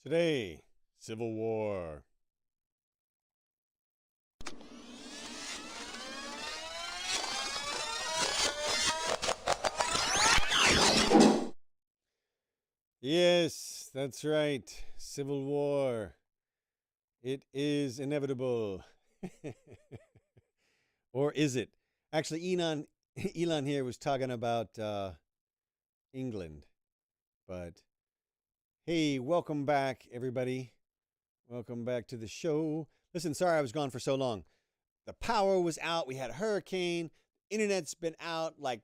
Today, Civil War. Yes, that's right. Civil War. It is inevitable. Or is it? Actually, Elon here was talking about England. But hey, welcome back, everybody. Welcome back to the show. Listen, sorry I was gone for so long. The power was out. We had a hurricane. Internet's been out like,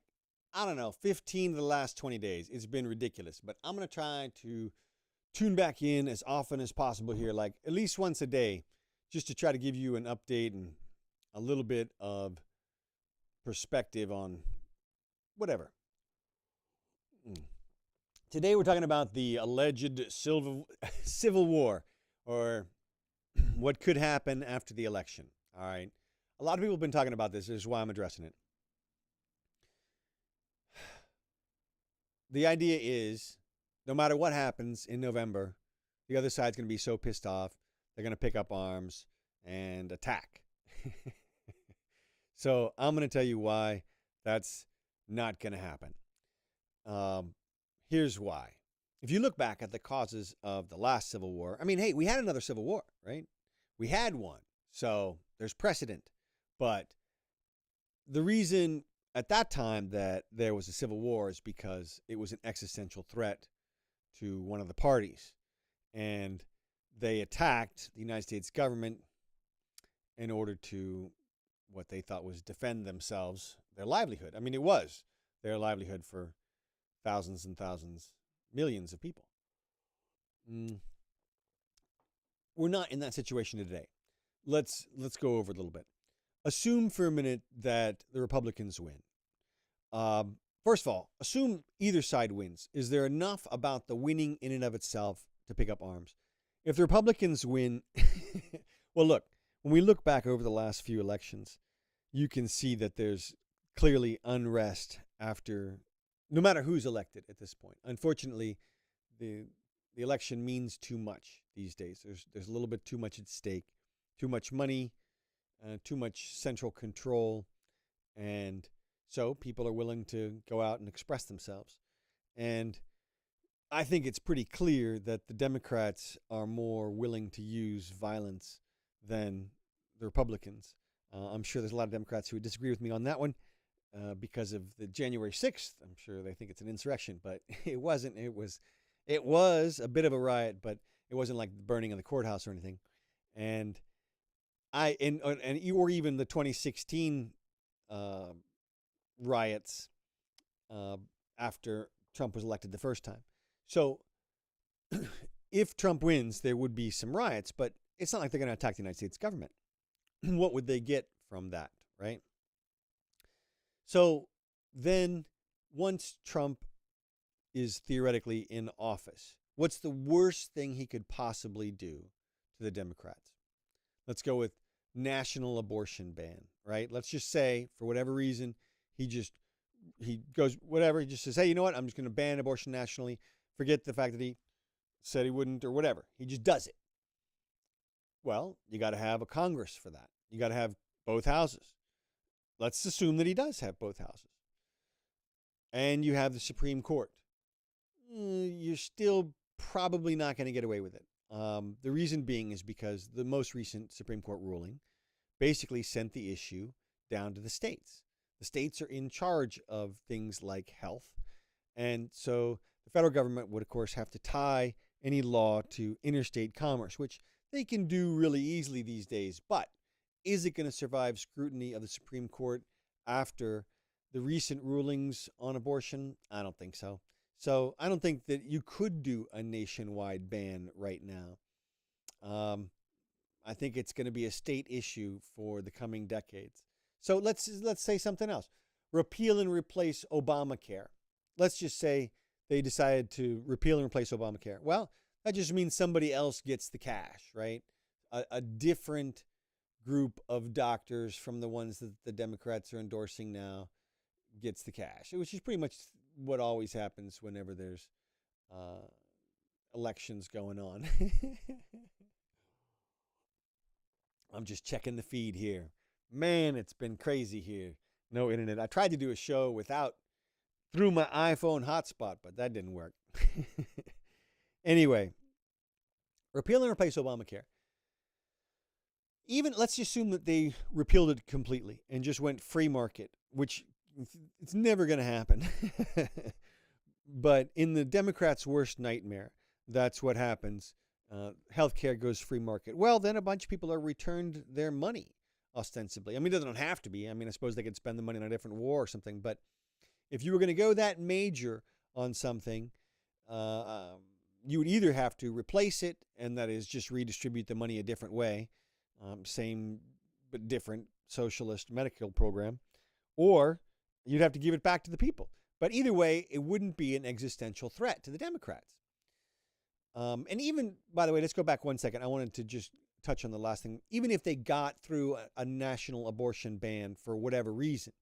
I don't know, 15 of the last 20 days. It's been ridiculous. But I'm going to try to tune back in as often as possible here, like at least once a day, just to try to give you an update and a little bit of perspective on whatever. Today we're talking about the alleged civil war, or what could happen after the election. All right. A lot of people have been talking about this. This is why I'm addressing it. The idea is no matter what happens in November, the other side's going to be so pissed off, they're going to pick up arms and attack. So I'm going to tell you why that's not going to happen. Here's why. If you look back at the causes of the last Civil War, I mean, hey, we had another Civil War, right? We had one. So there's precedent. But the reason at that time that there was a civil war is because it was an existential threat to one of the parties. And they attacked the United States government in order to what they thought was defend themselves, their livelihood. I mean, it was their livelihood for thousands and thousands, millions of people. We're not in that situation today. Let's go over it a little bit. Assume for a minute that the Republicans win. First of all, assume either side wins. Is there enough about the winning in and of itself to pick up arms? If the Republicans win, well, look, when we look back over the last few elections, you can see that there's clearly unrest after, no matter who's elected at this point. Unfortunately, the election means too much these days. There's a little bit too much at stake, too much money, too much central control, and so people are willing to go out and express themselves. And I think it's pretty clear that the Democrats are more willing to use violence than the Republicans. I'm sure there's a lot of Democrats who would disagree with me on that one because of the January 6th. I'm sure they think it's an insurrection, but it wasn't. It was a bit of a riot, but it wasn't like the burning of the courthouse or anything. And or even the 2016 riots after Trump was elected the first time. So if Trump wins, there would be some riots, but it's not like they're going to attack the United States government. What would they get from that, right? So then once Trump is theoretically in office, what's the worst thing he could possibly do to the Democrats? Let's go with national abortion ban, right? Let's just say, for whatever reason, he goes, whatever, he just says, hey, you know what? I'm just going to ban abortion nationally. Forget the fact that he said he wouldn't or whatever. He just does it. Well, you got to have a Congress for that. You got to have both houses. Let's assume that he does have both houses. And you have the Supreme Court. You're still probably not going to get away with it. The reason being is because the most recent Supreme Court ruling basically sent the issue down to the states. The states are in charge of things like health. And so the federal government would, of course, have to tie any law to interstate commerce, which they can do really easily these days. But is it going to survive scrutiny of the Supreme Court after the recent rulings on abortion? I don't think so. So I don't think that you could do a nationwide ban right now. I think it's going to be a state issue for the coming decades. So let's say something else. Repeal and replace Obamacare. Let's just say they decided to repeal and replace Obamacare. Well, that just means somebody else gets the cash, right? A different group of doctors from the ones that the Democrats are endorsing now gets the cash, which is pretty much what always happens whenever there's elections going on. I'm just checking the feed here. Man, it's been crazy here. No internet. I tried to do a show through my iPhone hotspot, but that didn't work. Anyway, repeal and replace Obamacare. Even let's assume that they repealed it completely and just went free market, which it's never going to happen. But in the Democrats' worst nightmare, that's what happens. Healthcare goes free market. Well, then a bunch of people are returned their money, ostensibly. I mean, it doesn't have to be. I mean, I suppose they could spend the money on a different war or something. But if you were going to go that major on something, you would either have to replace it, and that is just redistribute the money a different way, same but different socialist medical program, or you'd have to give it back to the people. But either way, it wouldn't be an existential threat to the Democrats. And even, by the way, let's go back 1 second. I wanted to just touch on the last thing. Even if they got through a national abortion ban for whatever reason,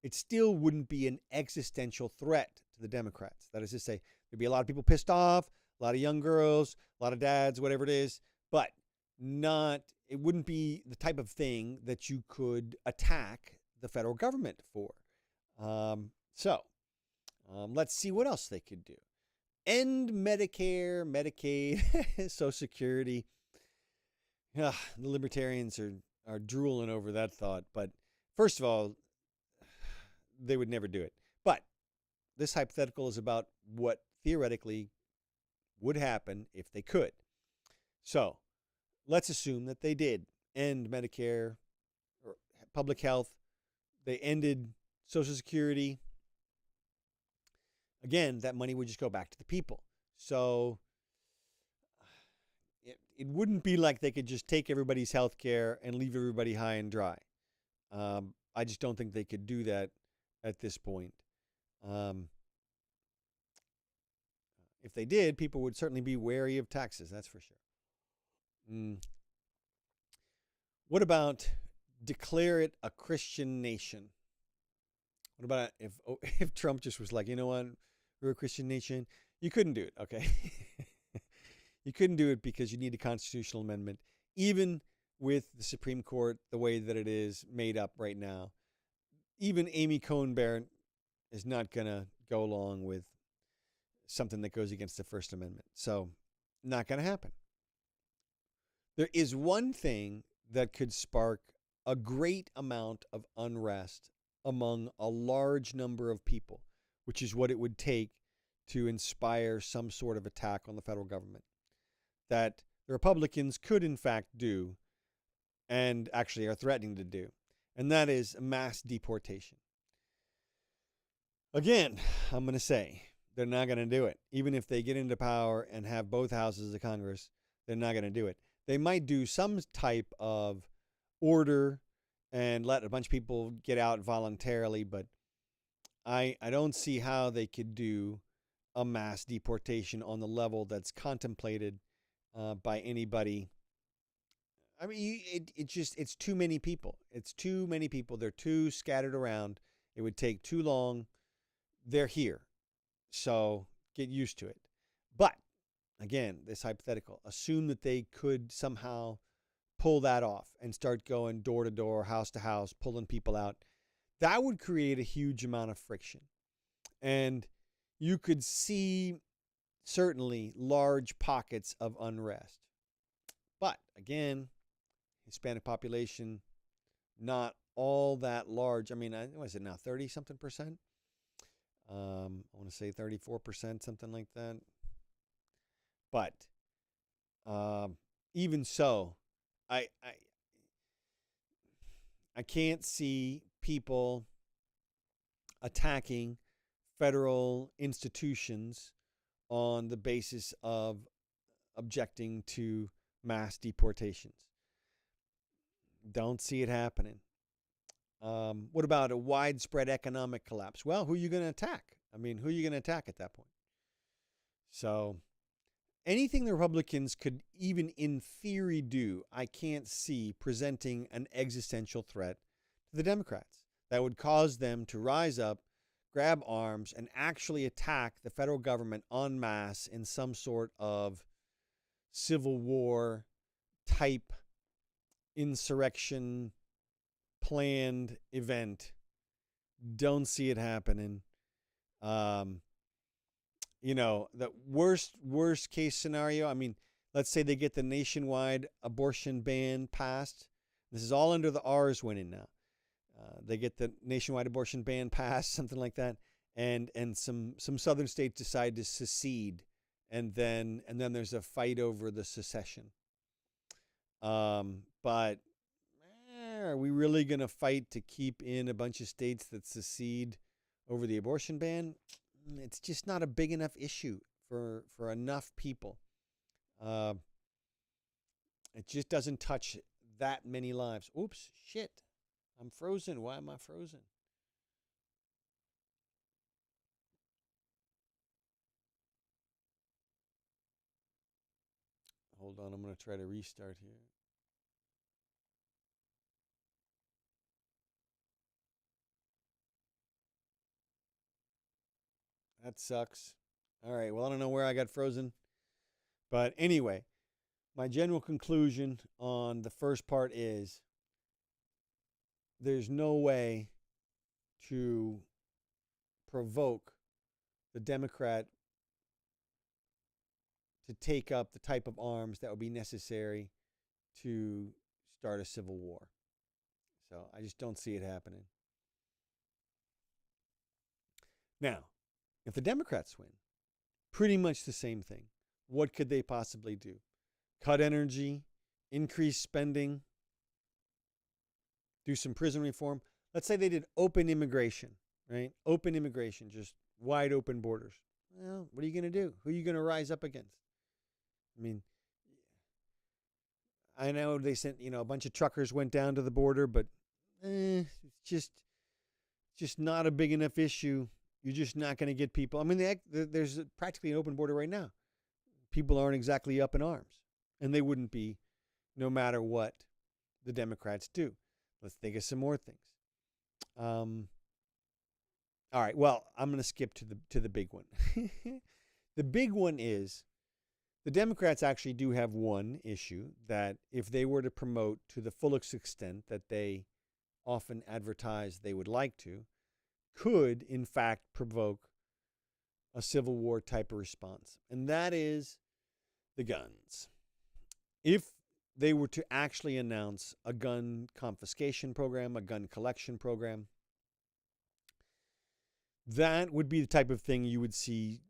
it still wouldn't be an existential threat to the Democrats. That is to say, there'd be a lot of people pissed off, a lot of young girls, a lot of dads, whatever it is, but it wouldn't be the type of thing that you could attack the federal government for. Let's see what else they could do. End Medicare, Medicaid, Social Security. The libertarians are drooling over that thought. But first of all, they would never do it. But this hypothetical is about what theoretically would happen if they could. So let's assume that they did end Medicare or public health. They ended Social Security. Again, that money would just go back to the people. So it wouldn't be like they could just take everybody's health care and leave everybody high and dry. I just don't think they could do that at this point. If they did, people would certainly be wary of taxes, that's for sure. What about declare it a Christian nation? What about if Trump just was like, you know what, we're a Christian nation? You couldn't do it, okay? You couldn't do it because you need a constitutional amendment. Even with the Supreme Court the way that it is made up right now, even Amy Coney Barrett is not going to go along with something that goes against the First Amendment. So, not going to happen. There is one thing that could spark a great amount of unrest among a large number of people, which is what it would take to inspire some sort of attack on the federal government, that the Republicans could in fact do and actually are threatening to do, and that is mass deportation. Again, I'm going to say they're not going to do it. Even if they get into power and have both houses of Congress, they're not going to do it. They might do some type of order and let a bunch of people get out voluntarily, but I don't see how they could do a mass deportation on the level that's contemplated by anybody. I mean, it's too many people. It's too many people. They're too scattered around. It would take too long. They're here. So get used to it. But again, this hypothetical, assume that they could somehow pull that off and start going door to door, house to house, pulling people out. That would create a huge amount of friction. And you could see certainly large pockets of unrest. But again, Hispanic population, not all that large. I mean, what is it now, 30-something%? I want to say 34%, something like that. But even so, I can't see people attacking federal institutions on the basis of objecting to mass deportations. Don't see it happening. What about a widespread economic collapse? Well, who are you going to attack? I mean, who are you going to attack at that point? So anything the Republicans could even in theory do, I can't see presenting an existential threat to the Democrats that would cause them to rise up, grab arms and actually attack the federal government en masse in some sort of civil war type insurrection planned event. Don't see it happening. The worst case scenario, I mean, let's say they get the nationwide abortion ban passed. This is all under the R's winning now. They get the nationwide abortion ban passed, something like that, and some southern states decide to secede, and then there's a fight over the secession. But are we really going to fight to keep in a bunch of states that secede over the abortion ban? It's just not a big enough issue for enough people. It just doesn't touch that many lives. Oops, shit. I'm frozen. Why am I frozen? Hold on, I'm going to try to restart here. That sucks. All right, well, I don't know where I got frozen. But anyway, my general conclusion on the first part is there's no way to provoke the Democrat to take up the type of arms that would be necessary to start a civil war. So I just don't see it happening. Now, if the Democrats win, pretty much the same thing. What could they possibly do? Cut energy, increase spending, do some prison reform. Let's say they did open immigration, right? Open immigration, just wide open borders. Well, what are you going to do? Who are you going to rise up against? I mean, I know they sent, a bunch of truckers went down to the border, but it's just not a big enough issue. You're just not going to get people. I mean, there's practically an open border right now. People aren't exactly up in arms, and they wouldn't be no matter what the Democrats do. Let's think of some more things. All right, well, I'm going to skip to the big one. The big one is the Democrats actually do have one issue that if they were to promote to the fullest extent that they often advertise they would like to, could in fact provoke a civil war type of response. And that is the guns. If they were to actually announce a gun confiscation program, a gun collection program, that would be the type of thing you would see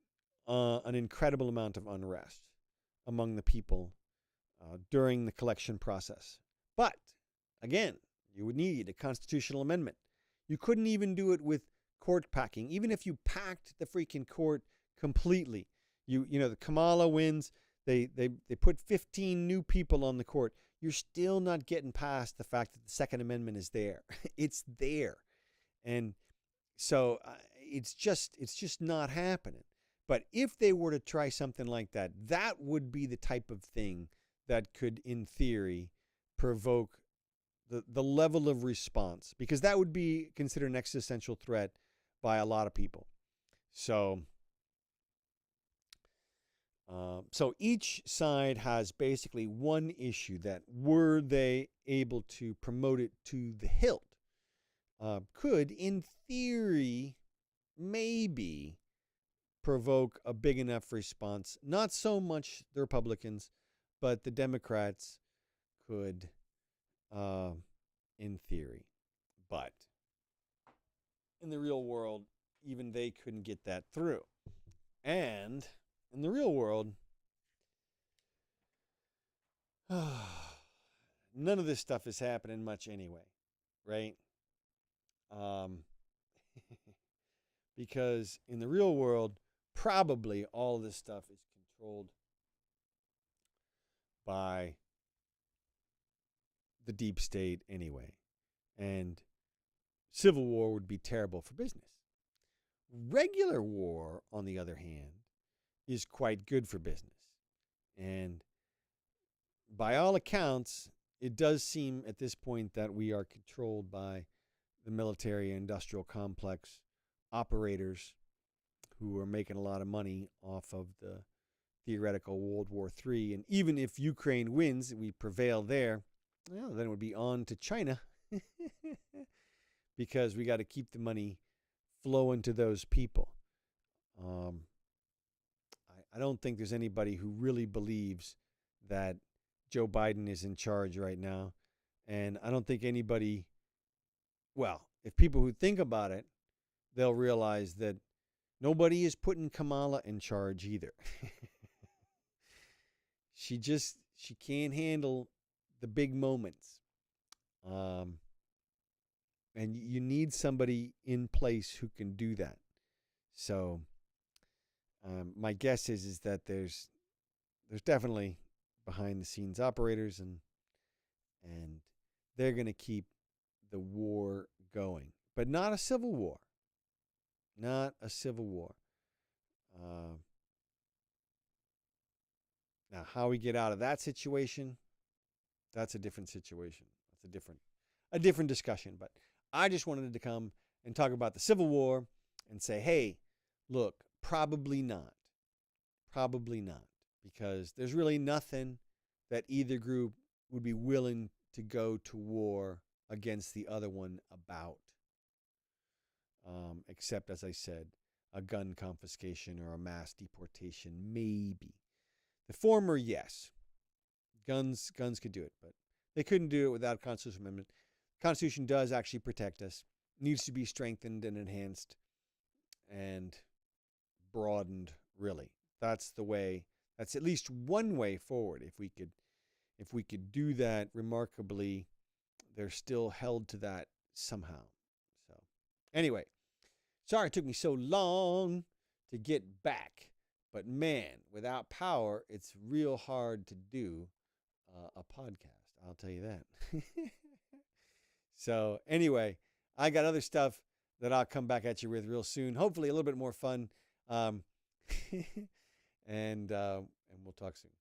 an incredible amount of unrest among the people during the collection process. But, again, you would need a constitutional amendment. You couldn't even do it with court packing. Even if you packed the freaking court completely, the Kamala wins, they put 15 new people on the court, you're still not getting past the fact that the Second Amendment is there. It's there. And so it's just not happening. But if they were to try something like that, that would be the type of thing that could, in theory, provoke the level of response, because that would be considered an existential threat by a lot of people. So each side has basically one issue that, were they able to promote it to the hilt, could, in theory, maybe provoke a big enough response. Not so much the Republicans, but the Democrats could, in theory. But in the real world, even they couldn't get that through. And in the real world, none of this stuff is happening much anyway, right? Because in the real world, probably all of this stuff is controlled by the deep state anyway. And civil war would be terrible for business. Regular war, on the other hand, is quite good for business. And by all accounts, it does seem at this point that we are controlled by the military industrial complex operators who are making a lot of money off of the theoretical World War III. And even if Ukraine wins, we prevail there, well, then it would be on to China because we got to keep the money flowing to those people. I don't think there's anybody who really believes that Joe Biden is in charge right now. And I don't think anybody, well, if people who think about it, they'll realize that nobody is putting Kamala in charge either. She can't handle the big moments. And you need somebody in place who can do that. So my guess is that there's definitely behind the scenes operators and they're going to keep the war going, but not a civil war. Not a civil war. Now, how we get out of that situation, that's a different situation. That's a different discussion. But I just wanted to come and talk about the Civil War and say, hey, look, probably not. Probably not. Because there's really nothing that either group would be willing to go to war against the other one about. Except, as I said, a gun confiscation or a mass deportation, maybe. The former, yes. Guns could do it, but they couldn't do it without a constitutional amendment. The Constitution does actually protect us. It needs to be strengthened and enhanced and broadened, really. That's the way. That's at least one way forward. If we could do that remarkably, they're still held to that somehow. So, anyway, sorry it took me so long to get back. But man, without power, it's real hard to do a podcast. I'll tell you that. So anyway, I got other stuff that I'll come back at you with real soon. Hopefully a little bit more fun. And we'll talk soon.